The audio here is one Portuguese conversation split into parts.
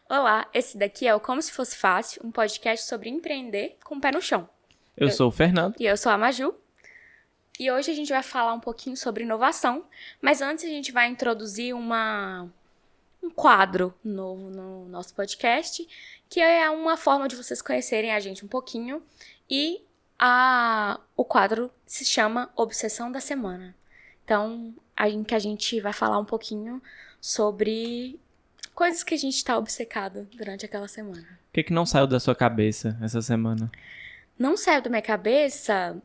Olá, esse daqui é o Como Se Fosse Fácil, um podcast sobre empreender com o pé no chão. Eu sou o Fernando. E eu sou a Maju. E hoje a gente vai falar um pouquinho sobre inovação, mas antes a gente vai introduzir um quadro novo no nosso podcast, que é uma forma de vocês conhecerem a gente um pouquinho. E o quadro se chama Obsessão da Semana. Então, a gente vai falar um pouquinho sobre coisas que a gente tá obcecado durante aquela semana. O que não saiu da sua cabeça essa semana? Não saiu da minha cabeça...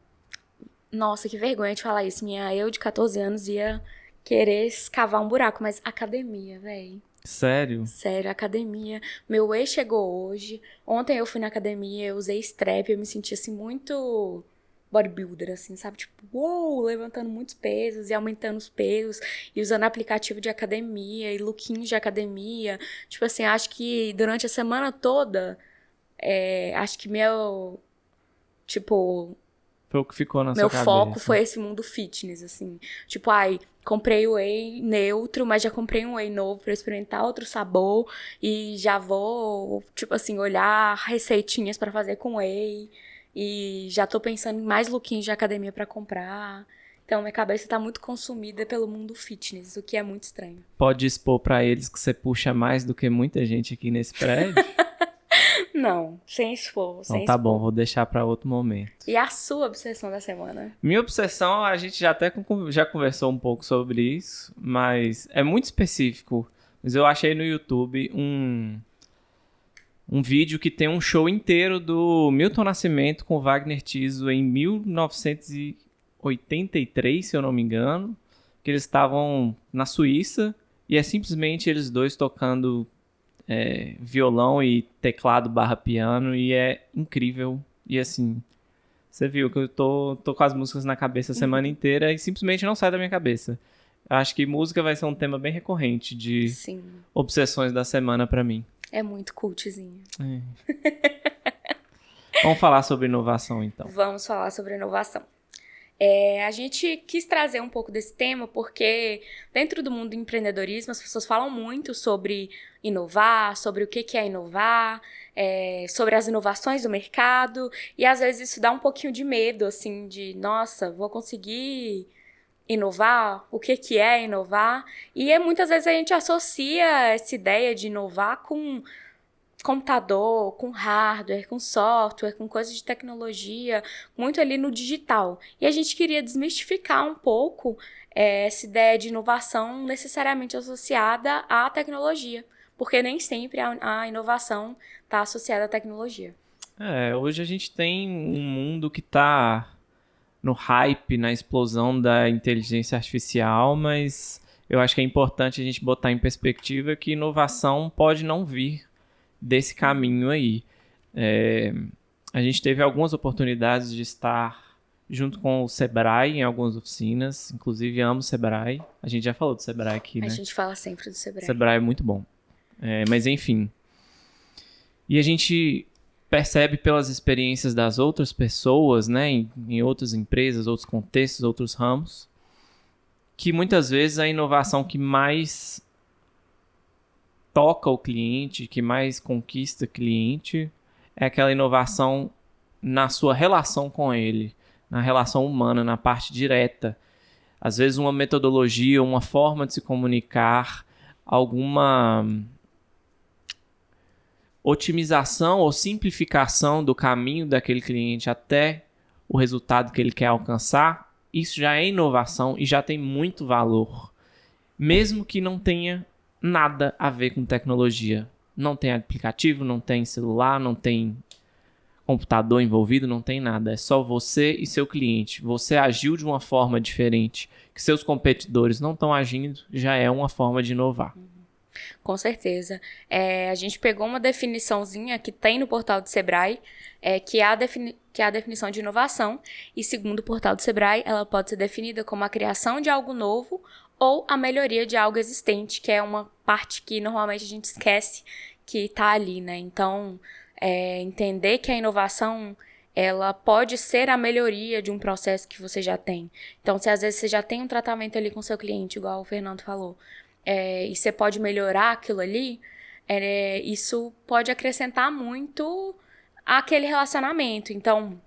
Nossa, que vergonha de falar isso. Eu de 14 anos ia querer escavar um buraco, mas academia, véi. Sério? Sério, academia. Meu ex chegou hoje. Ontem eu fui na academia, eu usei strap, eu me senti assim muito bodybuilder, assim, sabe? Tipo, uou, levantando muitos pesos e aumentando os pesos e usando aplicativo de academia e lookinhos de academia. Tipo assim, acho que durante a semana toda, acho que Foi o que ficou na meu sua foco cabeça. foi esse mundo fitness, assim. Tipo, comprei o whey neutro, mas já comprei um whey novo pra experimentar outro sabor. E já vou, tipo assim, olhar receitinhas pra fazer com whey. E já tô pensando em mais lookinhos de academia pra comprar. Então, minha cabeça tá muito consumida pelo mundo fitness, o que é muito estranho. Pode expor pra eles que você puxa mais do que muita gente aqui nesse prédio? Não, sem expor, Então tá bom, vou deixar pra outro momento. E a sua obsessão da semana? Minha obsessão, a gente já até já conversou um pouco sobre isso, mas é muito específico. Mas eu achei no YouTube um vídeo que tem um show inteiro do Milton Nascimento com Wagner Tiso em 1983, se eu não me engano, que eles estavam na Suíça e é simplesmente eles dois tocando violão e teclado / piano e é incrível. E assim, você viu que eu tô com as músicas na cabeça a semana inteira e simplesmente não sai da minha cabeça. Acho que música vai ser um tema bem recorrente de Sim. obsessões da semana pra mim. É muito cultzinho. Vamos falar sobre inovação, então. Vamos falar sobre inovação. A gente quis trazer um pouco desse tema porque dentro do mundo do empreendedorismo as pessoas falam muito sobre inovar, sobre o que é inovar, sobre as inovações do mercado e às vezes isso dá um pouquinho de medo, assim, de nossa, vou conseguir inovar? O que é inovar? E muitas vezes a gente associa essa ideia de inovar com computador, com hardware, com software, com coisas de tecnologia, muito ali no digital. E a gente queria desmistificar um pouco essa ideia de inovação necessariamente associada à tecnologia, porque nem sempre a inovação está associada à tecnologia. Hoje a gente tem um mundo que está no hype, na explosão da inteligência artificial, mas eu acho que é importante a gente botar em perspectiva que inovação pode não vir desse caminho aí. A gente teve algumas oportunidades de estar junto com o Sebrae em algumas oficinas, inclusive amo o Sebrae. A gente já falou do Sebrae aqui, né? A gente fala sempre do Sebrae. Sebrae é muito bom. Mas enfim. E a gente percebe pelas experiências das outras pessoas, né, em outras empresas, outros contextos, outros ramos, que muitas vezes a inovação que mais toca o cliente, que mais conquista o cliente, é aquela inovação na sua relação com ele, na relação humana, na parte direta. Às vezes uma metodologia, uma forma de se comunicar, alguma otimização ou simplificação do caminho daquele cliente até o resultado que ele quer alcançar, isso já é inovação e já tem muito valor, mesmo que não tenha nada a ver com tecnologia. Não tem aplicativo, não tem celular, não tem computador envolvido, não tem nada. É só você e seu cliente. Você agiu de uma forma diferente que seus competidores não estão agindo, já é uma forma de inovar. Com certeza. A gente pegou uma definiçãozinha que tem no portal do Sebrae, que é a definição de inovação, e segundo o portal do Sebrae, ela pode ser definida como a criação de algo novo ou a melhoria de algo existente, que é uma parte que normalmente a gente esquece que está ali, né? Então, entender que a inovação ela pode ser a melhoria de um processo que você já tem. Então, se às vezes você já tem um tratamento ali com seu cliente, igual o Fernando falou, e você pode melhorar aquilo ali, isso pode acrescentar muito àquele relacionamento. Então,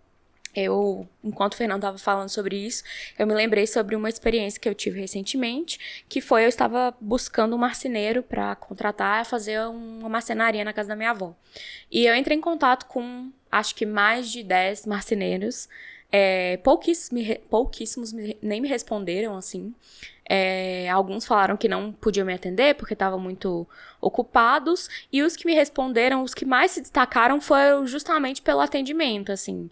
enquanto o Fernando estava falando sobre isso, eu me lembrei sobre uma experiência que eu tive recentemente, que foi, eu estava buscando um marceneiro para contratar, fazer uma marcenaria na casa da minha avó. E eu entrei em contato com, acho que mais de 10 marceneiros, pouquíssimos nem me responderam, assim. Alguns falaram que não podiam me atender porque estavam muito ocupados, e os que me responderam, os que mais se destacaram foram justamente pelo atendimento, assim.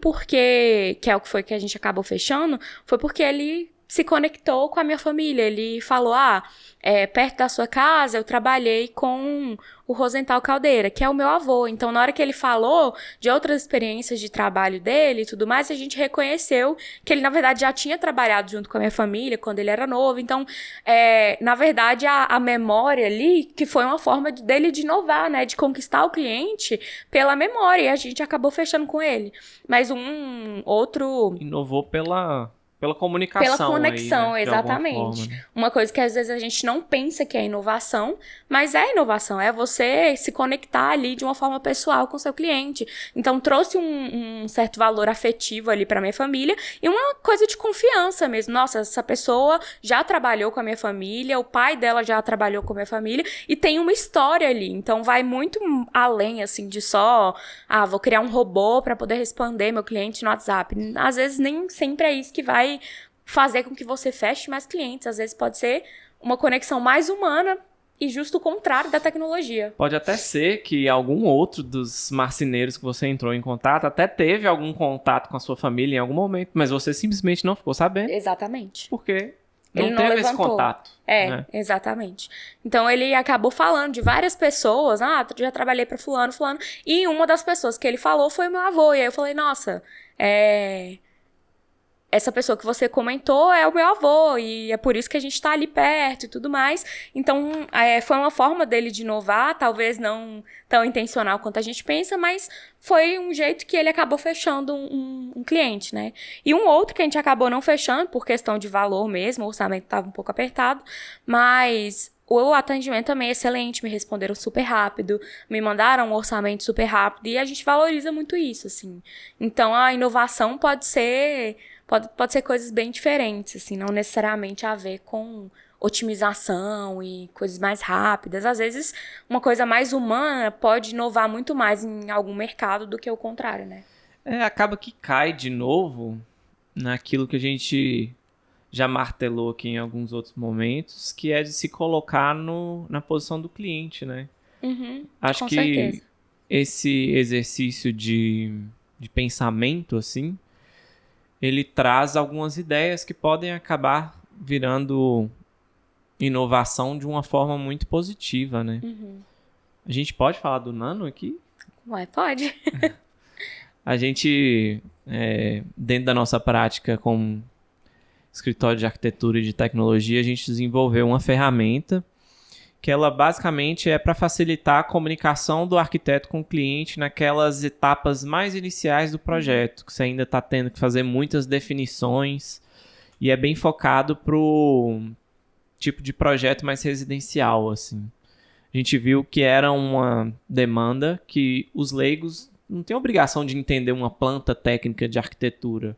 Porque, que é o que foi que a gente acabou fechando, foi porque ele se conectou com a minha família. Ele falou, perto da sua casa eu trabalhei com o Rosenthal Caldeira, que é o meu avô. Então, na hora que ele falou de outras experiências de trabalho dele e tudo mais, a gente reconheceu que ele, na verdade, já tinha trabalhado junto com a minha família quando ele era novo. Então, na verdade, a memória ali, que foi uma forma dele de inovar, né? De conquistar o cliente pela memória. E a gente acabou fechando com ele. Mas um outro... Inovou pela comunicação. Pela conexão, aí, né? exatamente. Forma, né? Uma coisa que às vezes a gente não pensa que é inovação, mas é inovação. É você se conectar ali de uma forma pessoal com o seu cliente. Então, trouxe um certo valor afetivo ali pra minha família e uma coisa de confiança mesmo. Nossa, essa pessoa já trabalhou com a minha família, o pai dela já trabalhou com a minha família e tem uma história ali. Então, vai muito além, assim, de só, vou criar um robô pra poder responder meu cliente no WhatsApp. Às vezes, nem sempre é isso que vai fazer com que você feche mais clientes. Às vezes pode ser uma conexão mais humana e justo o contrário da tecnologia. Pode até ser que algum outro dos marceneiros que você entrou em contato até teve algum contato com a sua família em algum momento, mas você simplesmente não ficou sabendo. Exatamente. Porque ele não teve levantou esse contato. Né? Exatamente. Então, ele acabou falando de várias pessoas. Já trabalhei pra fulano. E uma das pessoas que ele falou foi o meu avô. E aí eu falei, nossa, essa pessoa que você comentou é o meu avô, e é por isso que a gente tá ali perto e tudo mais. Então, foi uma forma dele de inovar, talvez não tão intencional quanto a gente pensa, mas foi um jeito que ele acabou fechando um cliente, né? E um outro que a gente acabou não fechando, por questão de valor mesmo, o orçamento estava um pouco apertado, mas o atendimento também é excelente, me responderam super rápido, me mandaram um orçamento super rápido, e a gente valoriza muito isso, assim. Então, a inovação pode ser coisas bem diferentes, assim, não necessariamente a ver com otimização e coisas mais rápidas. Às vezes, uma coisa mais humana pode inovar muito mais em algum mercado do que o contrário, né? Acaba que cai de novo naquilo que a gente já martelou aqui em alguns outros momentos, que é de se colocar na posição do cliente, né? Acho que certeza. Esse exercício de pensamento, assim, ele traz algumas ideias que podem acabar virando inovação de uma forma muito positiva, né? A gente pode falar do Nano aqui? Ué, pode. A gente, dentro da nossa prática como escritório de arquitetura e de tecnologia, a gente desenvolveu uma ferramenta que ela basicamente é para facilitar a comunicação do arquiteto com o cliente naquelas etapas mais iniciais do projeto, que você ainda está tendo que fazer muitas definições, e é bem focado para o tipo de projeto mais residencial, assim. A gente viu que era uma demanda que os leigos não têm obrigação de entender uma planta técnica de arquitetura.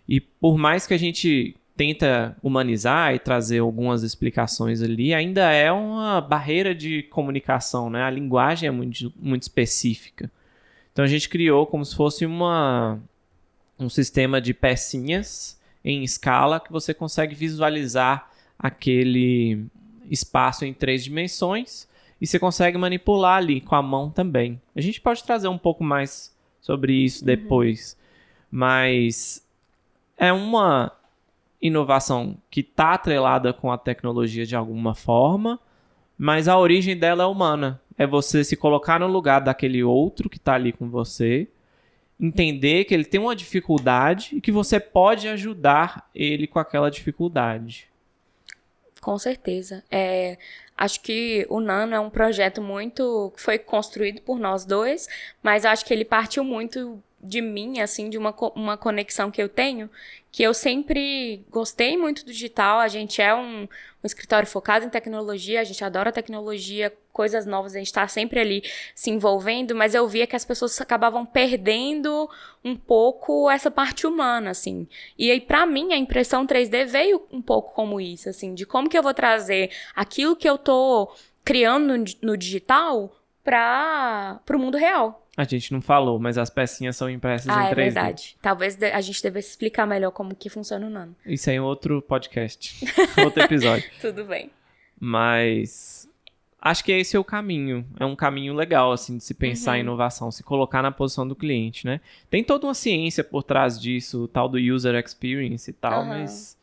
E por mais que a gente tenta humanizar e trazer algumas explicações ali, ainda é uma barreira de comunicação, né? A linguagem é muito, muito específica. Então a gente criou como se fosse um sistema de pecinhas em escala que você consegue visualizar aquele espaço em 3 dimensões e você consegue manipular ali com a mão também. A gente pode trazer um pouco mais sobre isso depois, mas é uma inovação que está atrelada com a tecnologia de alguma forma, mas a origem dela é humana. É você se colocar no lugar daquele outro que está ali com você, entender que ele tem uma dificuldade e que você pode ajudar ele com aquela dificuldade. Com certeza. Acho que o Nano é um projeto que foi construído por nós dois, mas acho que ele partiu muito de mim, assim, de uma conexão que eu tenho, que eu sempre gostei muito do digital. A gente é um escritório focado em tecnologia, a gente adora tecnologia, coisas novas, a gente tá sempre ali se envolvendo, mas eu via que as pessoas acabavam perdendo um pouco essa parte humana, assim. E aí, pra mim, a impressão 3D veio um pouco como isso, assim, de como que eu vou trazer aquilo que eu tô criando no digital pro mundo real. A gente não falou, mas as pecinhas são impressas em 3D. É verdade. Talvez a gente devesse explicar melhor como que funciona o Nano. Isso aí é outro podcast, outro episódio. Tudo bem. Mas acho que esse é o caminho. É um caminho legal, assim, de se pensar em inovação, se colocar na posição do cliente, né? Tem toda uma ciência por trás disso, o tal do user experience e tal, mas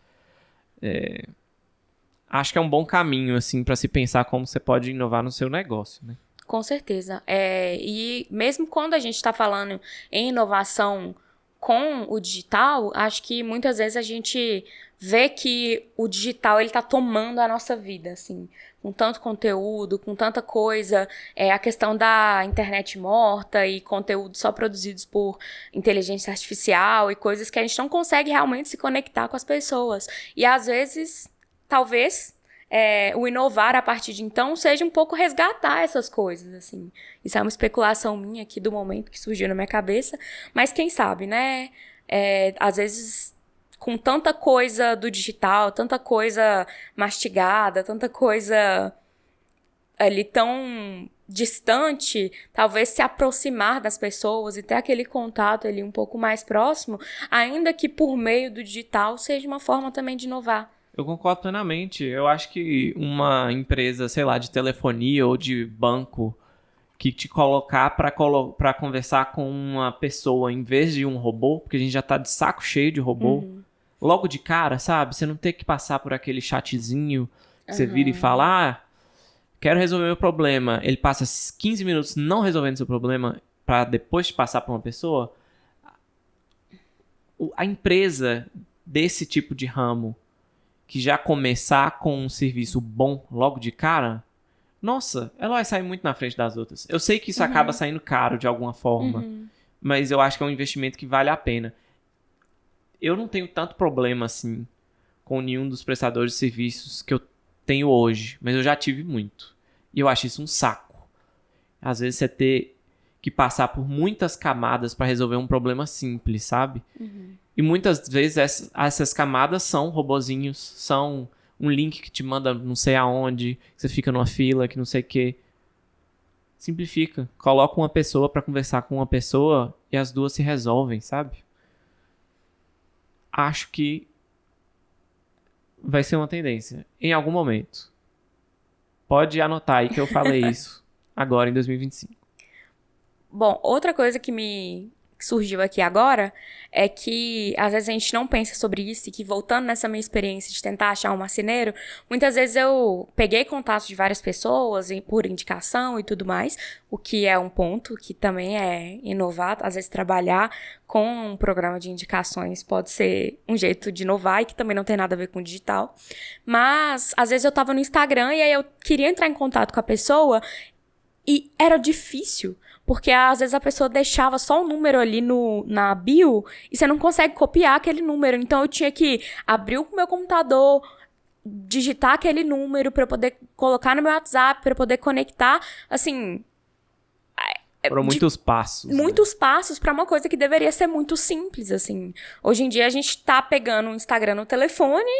acho que é um bom caminho, assim, para se pensar como você pode inovar no seu negócio, né? Com certeza. E mesmo quando a gente está falando em inovação com o digital, acho que muitas vezes a gente vê que o digital ele está tomando a nossa vida, assim, com tanto conteúdo, com tanta coisa, a questão da internet morta e conteúdo só produzidos por inteligência artificial e coisas que a gente não consegue realmente se conectar com as pessoas. E às vezes, talvez o inovar a partir de então seja um pouco resgatar essas coisas, assim. Isso é uma especulação minha aqui do momento que surgiu na minha cabeça, mas quem sabe, né? Às vezes, com tanta coisa do digital, tanta coisa mastigada, tanta coisa ali tão distante, talvez se aproximar das pessoas e ter aquele contato ali um pouco mais próximo, ainda que por meio do digital seja uma forma também de inovar. Eu concordo plenamente. Eu acho que uma empresa, sei lá, de telefonia ou de banco que te colocar para conversar com uma pessoa em vez de um robô, porque a gente já tá de saco cheio de robô, logo de cara, sabe? Você não ter que passar por aquele chatzinho que você vira e fala, quero resolver meu problema. Ele passa 15 minutos não resolvendo seu problema para depois te passar para uma pessoa. A empresa desse tipo de ramo que já começar com um serviço bom logo de cara, nossa, ela vai sair muito na frente das outras. Eu sei que isso acaba saindo caro de alguma forma, mas eu acho que é um investimento que vale a pena. Eu não tenho tanto problema assim com nenhum dos prestadores de serviços que eu tenho hoje, mas eu já tive muito. E eu acho isso um saco. Às vezes você ter que passar por muitas camadas para resolver um problema simples, sabe? E muitas vezes essas camadas são robozinhos, são um link que te manda não sei aonde, que você fica numa fila, que não sei o quê. Simplifica. Coloca uma pessoa pra conversar com uma pessoa e as duas se resolvem, sabe? Acho que vai ser uma tendência em algum momento. Pode anotar aí que eu falei isso agora em 2025. Bom, outra coisa que surgiu aqui agora é que às vezes a gente não pensa sobre isso e que, voltando nessa minha experiência de tentar achar um marceneiro, muitas vezes eu peguei contato de várias pessoas por indicação e tudo mais, o que é um ponto que também é inovar. Às vezes trabalhar com um programa de indicações pode ser um jeito de inovar e que também não tem nada a ver com digital. Mas às vezes eu tava no Instagram e aí eu queria entrar em contato com a pessoa e era difícil, porque às vezes a pessoa deixava só um número ali na bio e você não consegue copiar aquele número. Então eu tinha que abrir o meu computador, digitar aquele número para eu poder colocar no meu WhatsApp, para eu poder conectar. Assim, foram muitos passos. Muitos passos para uma coisa que deveria ser muito simples, assim. Hoje em dia a gente tá pegando o Instagram no telefone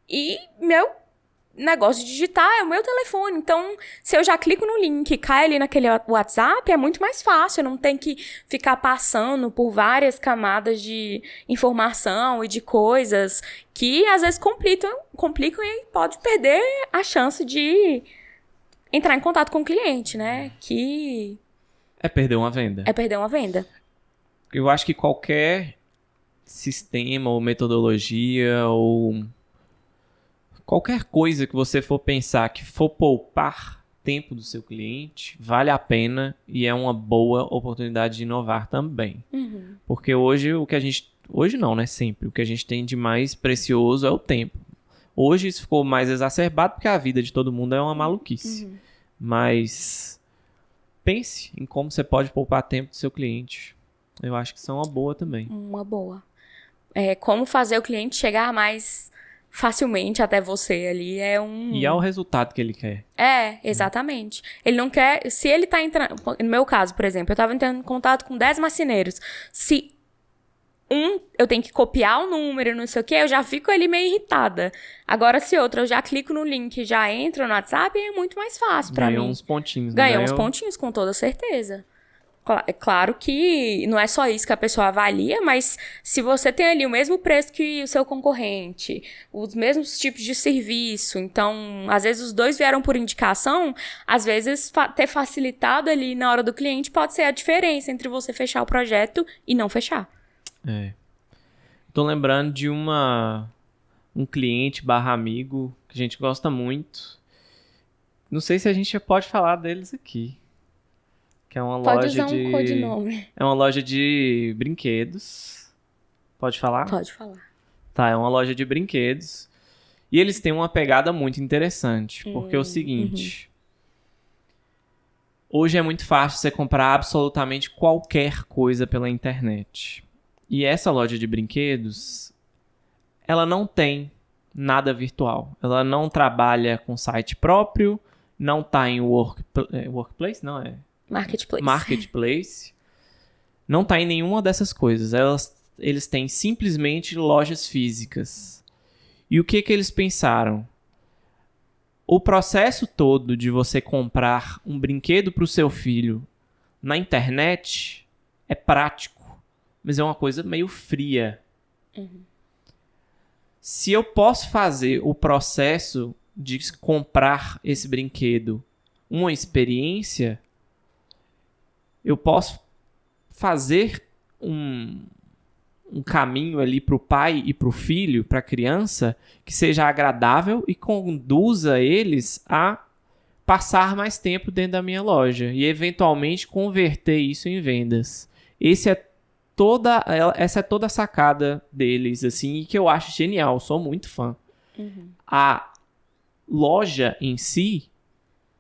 e meu negócio de digitar é o meu telefone. Então, se eu já clico no link e cai ali naquele WhatsApp, é muito mais fácil. Eu não tenho que ficar passando por várias camadas de informação e de coisas que às vezes complicam e pode perder a chance de entrar em contato com o cliente, né? Que é perder uma venda. É perder uma venda. Eu acho que qualquer sistema ou metodologia ou qualquer coisa que você for pensar que for poupar tempo do seu cliente, vale a pena e é uma boa oportunidade de inovar também. Porque hoje o que a gente... Hoje não, né? Sempre. O que a gente tem de mais precioso é o tempo. Hoje isso ficou mais exacerbado porque a vida de todo mundo é uma maluquice. Mas pense em como você pode poupar tempo do seu cliente. Eu acho que isso é uma boa também. Uma boa. Como fazer o cliente chegar mais facilmente até você ali E é o resultado que ele quer. Exatamente. Ele não quer... Se ele tá entrando... No meu caso, por exemplo, eu tava entrando em contato com 10 marceneiros. Se eu tenho que copiar o número, não sei o quê, eu já fico ali meio irritada. Agora, se outro, eu já clico no link, já entro no WhatsApp, é muito mais fácil pra mim. Ganhou uns pontinhos. Ganhou uns pontinhos, com toda certeza. É claro que não é só isso que a pessoa avalia, mas se você tem ali o mesmo preço que o seu concorrente, os mesmos tipos de serviço, então, às vezes os dois vieram por indicação, às vezes ter facilitado ali na hora do cliente pode ser a diferença entre você fechar o projeto e não fechar. Tô lembrando de um cliente / amigo que a gente gosta muito. Não sei se a gente já pode falar deles aqui. Que é uma Pode loja usar um codinome. É uma loja de brinquedos. Pode falar? Pode falar. Tá, é uma loja de brinquedos. E eles têm uma pegada muito interessante. Porque é o seguinte... Hoje é muito fácil você comprar absolutamente qualquer coisa pela internet. E essa loja de brinquedos, ela não tem nada virtual. Ela não trabalha com site próprio, não tá em workplace, não é? Marketplace. Não tá em nenhuma dessas coisas. Eles têm simplesmente lojas físicas. E o que eles pensaram? O processo todo de você comprar um brinquedo para o seu filho na internet é prático, mas é uma coisa meio fria. Se eu posso fazer o processo de comprar esse brinquedo uma experiência, eu posso fazer um caminho ali para o pai e para o filho, para a criança, que seja agradável e conduza eles a passar mais tempo dentro da minha loja e eventualmente converter isso em vendas. Essa é toda a sacada deles, assim, e que eu acho genial, sou muito fã. A loja em si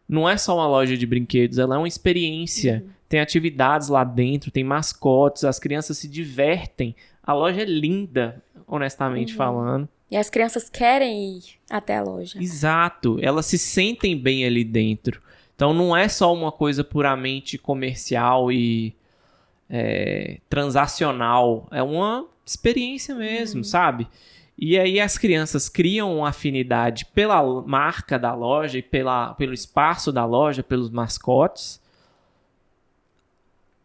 não é só uma loja de brinquedos, ela é uma experiência. Tem atividades lá dentro, tem mascotes, as crianças se divertem. A loja é linda, honestamente falando. E as crianças querem ir até a loja. Exato, elas se sentem bem ali dentro. Então não é só uma coisa puramente comercial e transacional. É uma experiência mesmo, sabe? E aí as crianças criam uma afinidade pela marca da loja e pelo espaço da loja, pelos mascotes.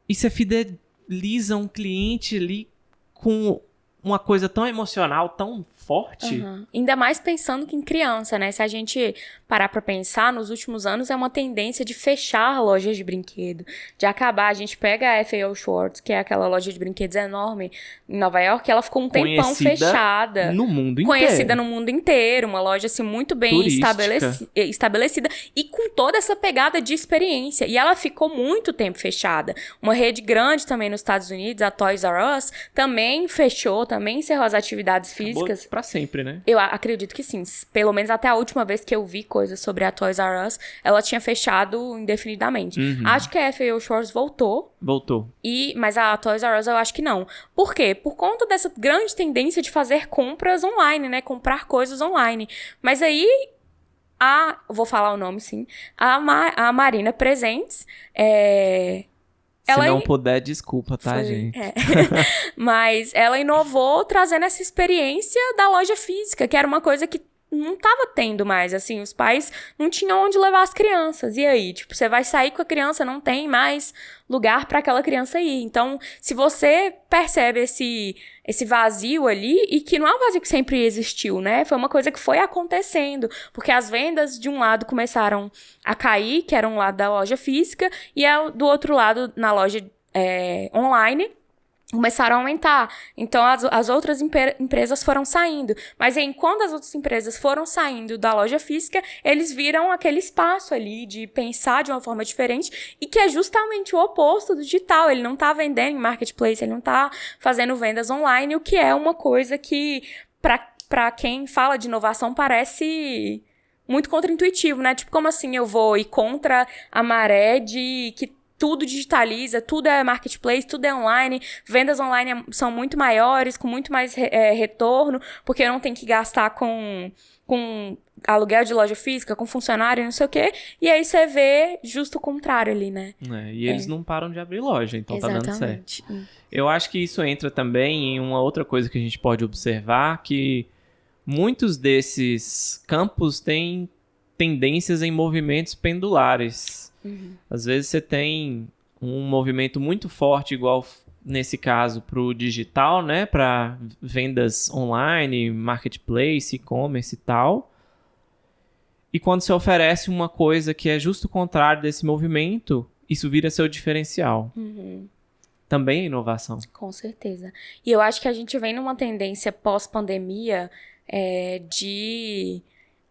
E você fideliza um cliente ali com uma coisa tão emocional, tão forte. Ainda mais pensando que em criança, né? Se a gente parar pra pensar, nos últimos anos é uma tendência de fechar lojas de brinquedo, de acabar. A gente pega a F.A.O. Schwarz, que é aquela loja de brinquedos enorme em Nova York, ela ficou um tempão fechada. No mundo inteiro. Conhecida no mundo inteiro, uma loja assim muito bem estabelecida e com toda essa pegada de experiência. E ela ficou muito tempo fechada. Uma rede grande também nos Estados Unidos, a Toys R Us, também fechou, também encerrou as atividades físicas. Pra sempre, né? Eu acredito que sim. Pelo menos até a última vez que eu vi coisas sobre a Toys R Us, ela tinha fechado indefinidamente. Acho que a F.A.O. Schwarz voltou. Mas a Toys R Us eu acho que não. Por quê? Por conta dessa grande tendência de fazer compras online, né? Comprar coisas online. Mas aí, vou falar o nome, sim. A Marina Presentes, Se não puder, desculpa, tá, gente? Mas ela inovou trazendo essa experiência da loja física, que era uma coisa que não estava tendo mais, assim, os pais não tinham onde levar as crianças. E aí, tipo, você vai sair com a criança, não tem mais lugar para aquela criança ir. Então, se você percebe esse vazio ali, e que não é um vazio que sempre existiu, né? Foi uma coisa que foi acontecendo, porque as vendas de um lado começaram a cair, que era um lado da loja física, e do outro lado, na loja online, começaram a aumentar. Então, as outras empresas foram saindo. Mas aí, quando as outras empresas foram saindo da loja física, eles viram aquele espaço ali de pensar de uma forma diferente e que é justamente o oposto do digital. Ele não está vendendo em marketplace, ele não está fazendo vendas online, o que é uma coisa que, para quem fala de inovação, parece muito contraintuitivo, né? Tipo, como assim eu vou ir contra a maré tudo digitaliza, tudo é marketplace, tudo é online, vendas online são muito maiores, com muito mais retorno, porque eu não tenho que gastar com aluguel de loja física, com funcionário, não sei o quê. E aí você vê justo o contrário ali, né? E eles não param de abrir loja, então Exatamente. Tá dando certo. Eu acho que isso entra também em uma outra coisa que a gente pode observar, que muitos desses campos têm tendências em movimentos pendulares. Às vezes você tem um movimento muito forte, igual nesse caso para o digital, né? Para vendas online, marketplace, e-commerce e tal. E quando você oferece uma coisa que é justo o contrário desse movimento, isso vira seu diferencial. Também é inovação. Com certeza. E eu acho que a gente vem numa tendência pós-pandemia de,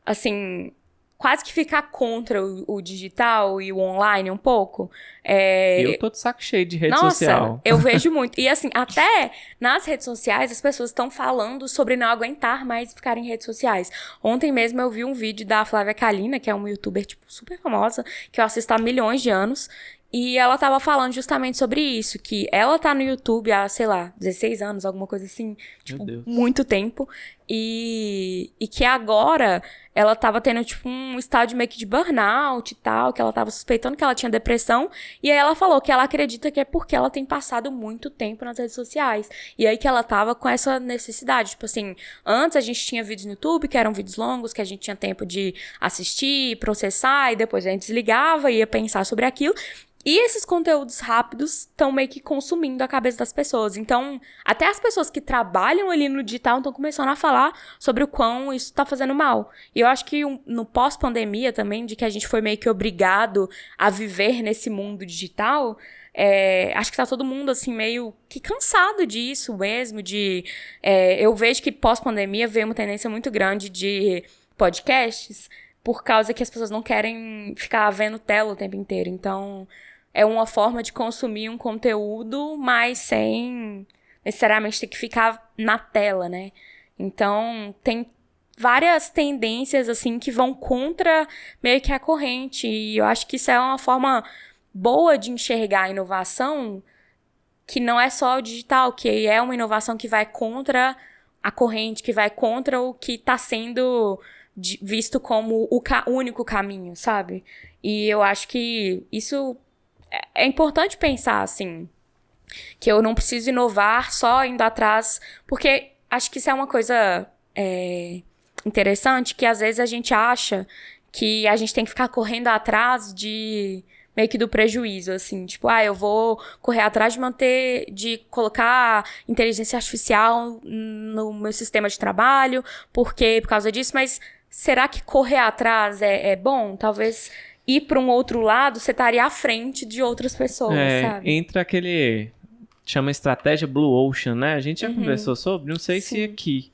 assim, quase que ficar contra o digital e o online um pouco. Eu tô de saco cheio de rede social. Nossa, eu vejo muito. E assim, até nas redes sociais as pessoas estão falando sobre não aguentar mais ficar em redes sociais. Ontem mesmo eu vi um vídeo da Flávia Kalina, que é uma youtuber, tipo, super famosa, que eu assisto há milhões de anos. E ela tava falando justamente sobre isso, que ela tá no YouTube há, sei lá, 16 anos, alguma coisa assim, tipo, muito tempo. E que agora ela tava tendo, tipo, um estágio meio que de burnout e tal, que ela tava suspeitando que ela tinha depressão. E aí ela falou que ela acredita que é porque ela tem passado muito tempo nas redes sociais. E aí que ela tava com essa necessidade. Tipo assim, antes a gente tinha vídeos no YouTube, que eram vídeos longos, que a gente tinha tempo de assistir, processar, e depois a gente desligava e ia pensar sobre aquilo. E esses conteúdos rápidos estão meio que consumindo a cabeça das pessoas. Então, até as pessoas que trabalham ali no digital estão começando a falar sobre o quão isso está fazendo mal. E eu acho que no pós-pandemia também, de que a gente foi meio que obrigado a viver nesse mundo digital, acho que tá todo mundo, assim, meio que cansado disso mesmo, eu vejo que pós-pandemia veio uma tendência muito grande de podcasts, por causa que as pessoas não querem ficar vendo tela o tempo inteiro. Então, é uma forma de consumir um conteúdo, mas sem necessariamente ter que ficar na tela, né? Então, tem várias tendências, assim, que vão contra meio que a corrente. E eu acho que isso é uma forma boa de enxergar a inovação, que não é só o digital, que é uma inovação que vai contra a corrente, que vai contra o que está sendo visto como o único caminho, sabe? E eu acho que isso é importante pensar, assim, que eu não preciso inovar só indo atrás, porque acho que isso é uma coisa interessante, que às vezes a gente acha que a gente tem que ficar correndo atrás meio que do prejuízo, assim, tipo, eu vou correr atrás de colocar inteligência artificial no meu sistema de trabalho, por causa disso, mas será que correr atrás é bom? Talvez ir para um outro lado, você estaria à frente de outras pessoas, sabe? Entra aquele... chama estratégia Blue Ocean, né? A gente já conversou sobre, não sei se aqui,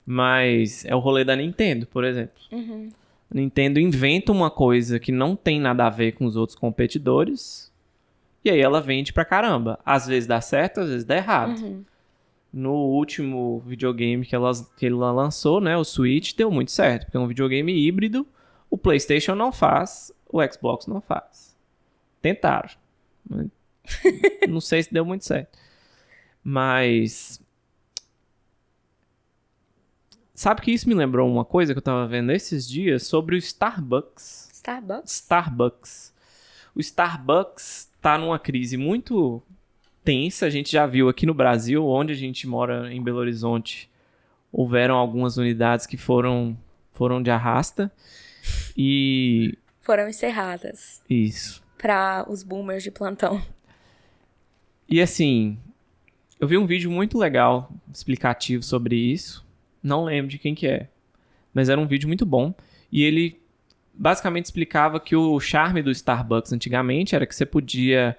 mas é o rolê da Nintendo, por exemplo. A Nintendo inventa uma coisa que não tem nada a ver com os outros competidores, e aí ela vende pra caramba. Às vezes dá certo, às vezes dá errado. No último videogame que ela lançou, né, o Switch, deu muito certo, porque é um videogame híbrido, o PlayStation não faz, o Xbox não faz. Tentaram. Não sei se deu muito certo. Mas... sabe que isso me lembrou uma coisa que eu tava vendo esses dias sobre o Starbucks. Starbucks. O Starbucks tá numa crise muito tensa. A gente já viu aqui no Brasil, onde a gente mora, em Belo Horizonte, houveram algumas unidades que foram de arrasta. E... foram encerradas. Isso. Para os boomers de plantão. E assim, eu vi um vídeo muito legal, explicativo sobre isso. Não lembro de quem que é, mas era um vídeo muito bom. E ele basicamente explicava que o charme do Starbucks antigamente era que você podia...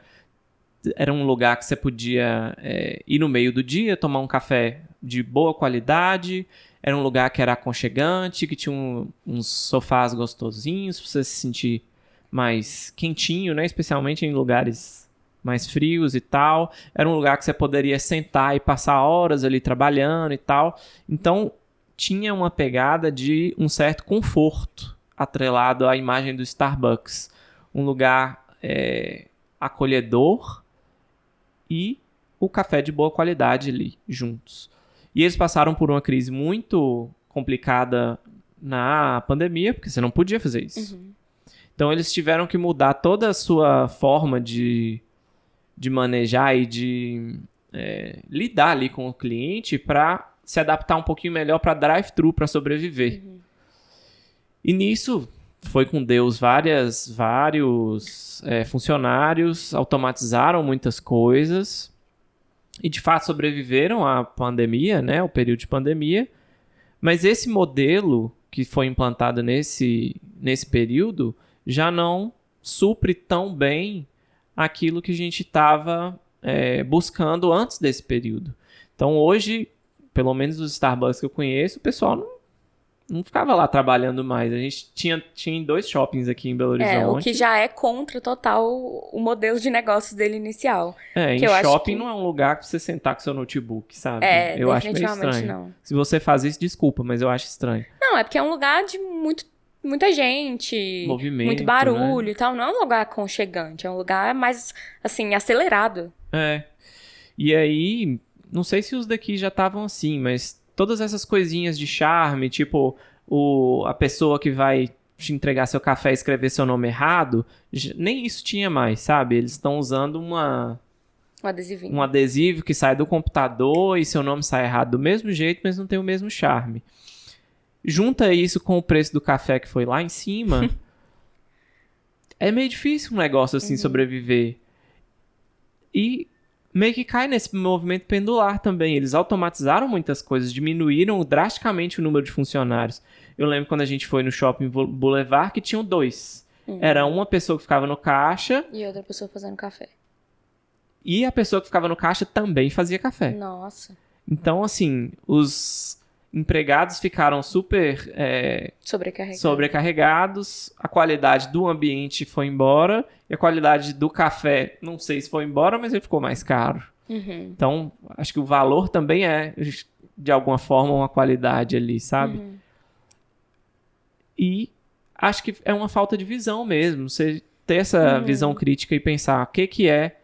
era um lugar que você podia ir no meio do dia, tomar um café de boa qualidade. Era um lugar que era aconchegante, que tinha uns sofás gostosinhos pra você se sentir mais quentinho, né? Especialmente em lugares mais frios e tal. Era um lugar que você poderia sentar e passar horas ali trabalhando e tal. Então, tinha uma pegada de um certo conforto atrelado à imagem do Starbucks. Um lugar acolhedor e o café de boa qualidade ali, juntos. E eles passaram por uma crise muito complicada na pandemia, porque você não podia fazer isso. Então, eles tiveram que mudar toda a sua forma de manejar e de lidar ali com o cliente para se adaptar um pouquinho melhor para drive-thru, para sobreviver. E nisso, foi com Deus, vários funcionários automatizaram muitas coisas e, de fato, sobreviveram à pandemia, né, o período de pandemia. Mas esse modelo que foi implantado nesse período já não supre tão bem aquilo que a gente estava buscando antes desse período. Então, hoje, pelo menos os Starbucks que eu conheço, o pessoal não ficava lá trabalhando mais. A gente tinha 2 shoppings aqui em Belo Horizonte. O que já é contra total o modelo de negócios dele inicial. Em shopping não é um lugar pra você sentar com seu notebook, sabe? Eu acho meio estranho. Não. Se você faz isso, desculpa, mas eu acho estranho. Não, é porque é um lugar de muita gente, movimento, muito barulho, né? E tal. Não é um lugar aconchegante, é um lugar mais, assim, acelerado. E aí, não sei se os daqui já estavam assim, mas todas essas coisinhas de charme, tipo a pessoa que vai te entregar seu café e escrever seu nome errado, nem isso tinha mais, sabe? Eles estão usando um adesivo que sai do computador e seu nome sai errado do mesmo jeito, mas não tem o mesmo charme. Junta isso com o preço do café que foi lá em cima, é meio difícil um negócio assim sobreviver. E meio que cai nesse movimento pendular também. Eles automatizaram muitas coisas, diminuíram drasticamente o número de funcionários. Eu lembro quando a gente foi no Shopping Boulevard que tinham 2. Era uma pessoa que ficava no caixa... E outra pessoa fazendo café. E a pessoa que ficava no caixa também fazia café. Nossa. Então, assim, os empregados ficaram super sobrecarregados, a qualidade do ambiente foi embora, e a qualidade do café, não sei se foi embora, mas ele ficou mais caro. Então, acho que o valor também é, de alguma forma, uma qualidade ali, sabe? E acho que é uma falta de visão mesmo, você ter essa visão crítica e pensar o que é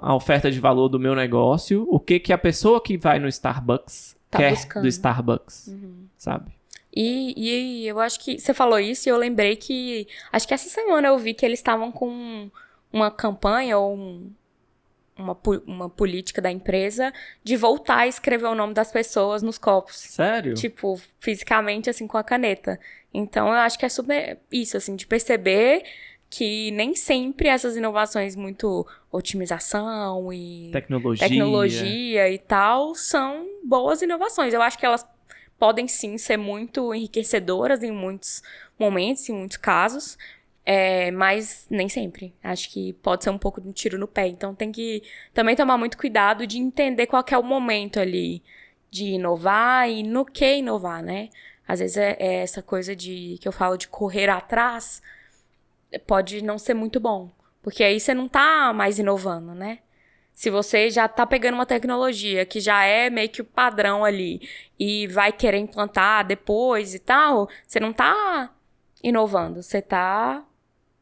a oferta de valor do meu negócio, o que a pessoa que vai no Starbucks quer buscando do Starbucks, sabe? E eu acho que você falou isso e eu lembrei que acho que essa semana eu vi que eles estavam com uma campanha ou uma política da empresa de voltar a escrever o nome das pessoas nos copos. Sério? Tipo, fisicamente, assim, com a caneta. Então, eu acho que é super isso, assim, de perceber que nem sempre essas inovações muito otimização e tecnologia e tal são boas inovações. Eu acho que elas podem sim ser muito enriquecedoras em muitos momentos, em muitos casos, mas nem sempre. Acho que pode ser um pouco de um tiro no pé. Então tem que também tomar muito cuidado de entender qual que é o momento ali de inovar e no que inovar, né? Às vezes é essa coisa que eu falo de correr atrás, pode não ser muito bom. Porque aí você não tá mais inovando, né? Se você já tá pegando uma tecnologia que já é meio que o padrão ali e vai querer implantar depois e tal, você não tá inovando. Você tá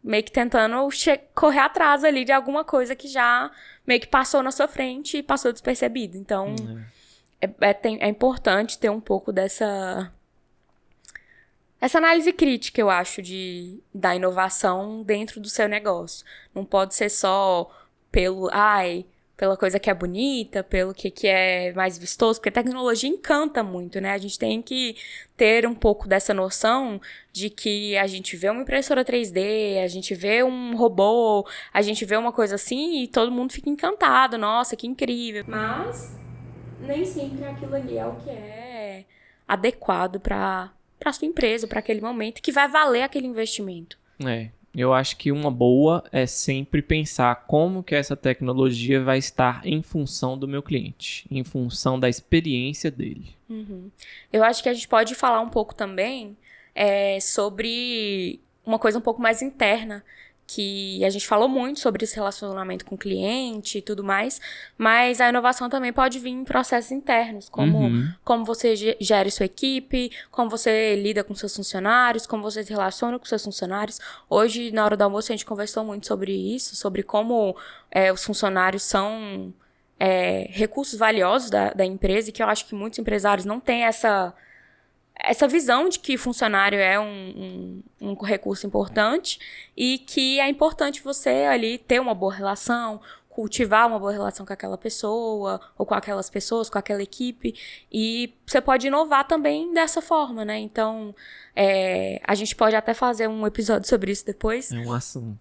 meio que tentando correr atrás ali de alguma coisa que já meio que passou na sua frente e passou despercebido. Então, é importante ter um pouco dessa análise crítica, eu acho, da inovação dentro do seu negócio. Não pode ser só pela coisa que é bonita, pelo que é mais vistoso, porque a tecnologia encanta muito, né? A gente tem que ter um pouco dessa noção de que a gente vê uma impressora 3D, a gente vê um robô, a gente vê uma coisa assim e todo mundo fica encantado. Nossa, que incrível. Mas nem sempre aquilo ali é o que é adequado para sua empresa, para aquele momento, que vai valer aquele investimento. Eu acho que uma boa é sempre pensar como que essa tecnologia vai estar em função do meu cliente, em função da experiência dele. Eu acho que a gente pode falar um pouco também sobre uma coisa um pouco mais interna, que a gente falou muito sobre esse relacionamento com o cliente e tudo mais, mas a inovação também pode vir em processos internos, como você gere sua equipe, como você lida com seus funcionários, como você se relaciona com seus funcionários. Hoje, na hora do almoço, a gente conversou muito sobre isso, sobre como os funcionários são recursos valiosos da empresa, e que eu acho que muitos empresários não têm essa visão de que funcionário é um recurso importante e que é importante você ali ter uma boa relação, cultivar uma boa relação com aquela pessoa, ou com aquelas pessoas, com aquela equipe, e você pode inovar também dessa forma, né? Então, a gente pode até fazer um episódio sobre isso depois. É um assunto.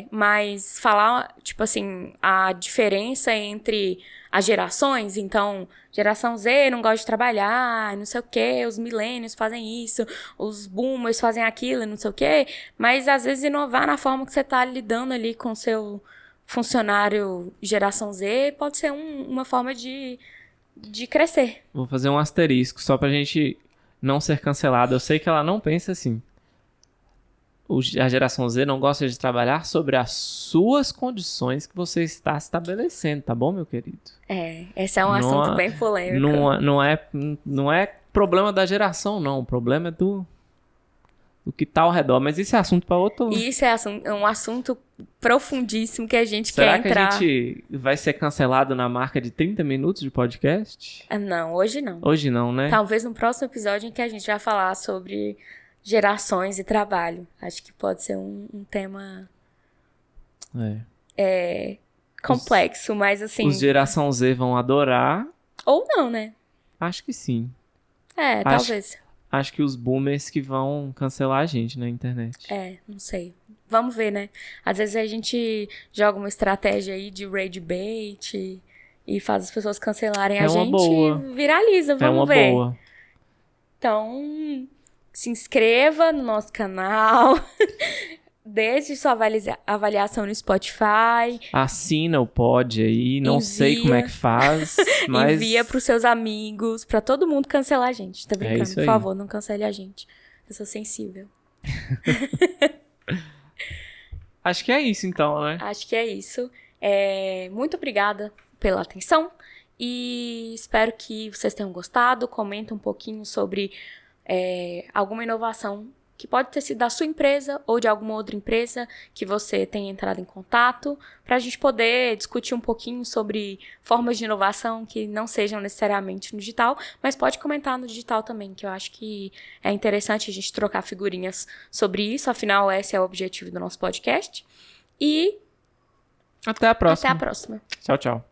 Mas falar, tipo assim, a diferença entre as gerações, então, geração Z não gosta de trabalhar, não sei o quê, os millennials fazem isso, os boomers fazem aquilo, não sei o quê, mas às vezes inovar na forma que você tá lidando ali com o seu funcionário geração Z pode ser uma forma de crescer. Vou fazer um asterisco só pra gente não ser cancelado. Eu sei que ela não pensa assim. A geração Z não gosta de trabalhar sobre as suas condições que você está estabelecendo, tá bom, meu querido? Esse é um assunto bem polêmico. Não é problema da geração, não. O problema é do que tá ao redor. Mas isso é assunto para outro... Isso é um assunto profundíssimo que a gente Será quer entrar. Será que a gente vai ser cancelado na marca de 30 minutos de podcast? Não, hoje não. Hoje não, né? Talvez no próximo episódio em que a gente vai falar sobre gerações e trabalho. Acho que pode ser um tema complexo, mas assim... Os geração Z vão adorar. Ou não, né? Acho que sim. Talvez. Acho que os boomers que vão cancelar a gente na internet. Não sei. Vamos ver, né? Às vezes a gente joga uma estratégia aí de rage bait e faz as pessoas cancelarem a gente e viraliza, vamos ver. É uma boa. Então, se inscreva no nosso canal, deixe sua avaliação no Spotify. Assina o pod aí, não sei como é que faz, mas... Envia pros seus amigos, pra todo mundo cancelar a gente. Tá brincando? Por favor, não cancele a gente. Eu sou sensível. Acho que é isso então, né? Acho que é isso. Muito obrigada pela atenção e espero que vocês tenham gostado. Comenta um pouquinho sobre alguma inovação que pode ter sido da sua empresa ou de alguma outra empresa que você tenha entrado em contato, para a gente poder discutir um pouquinho sobre formas de inovação que não sejam necessariamente no digital, mas pode comentar no digital também, que eu acho que é interessante a gente trocar figurinhas sobre isso, afinal esse é o objetivo do nosso podcast. E até a próxima. Até a próxima. Tchau, tchau.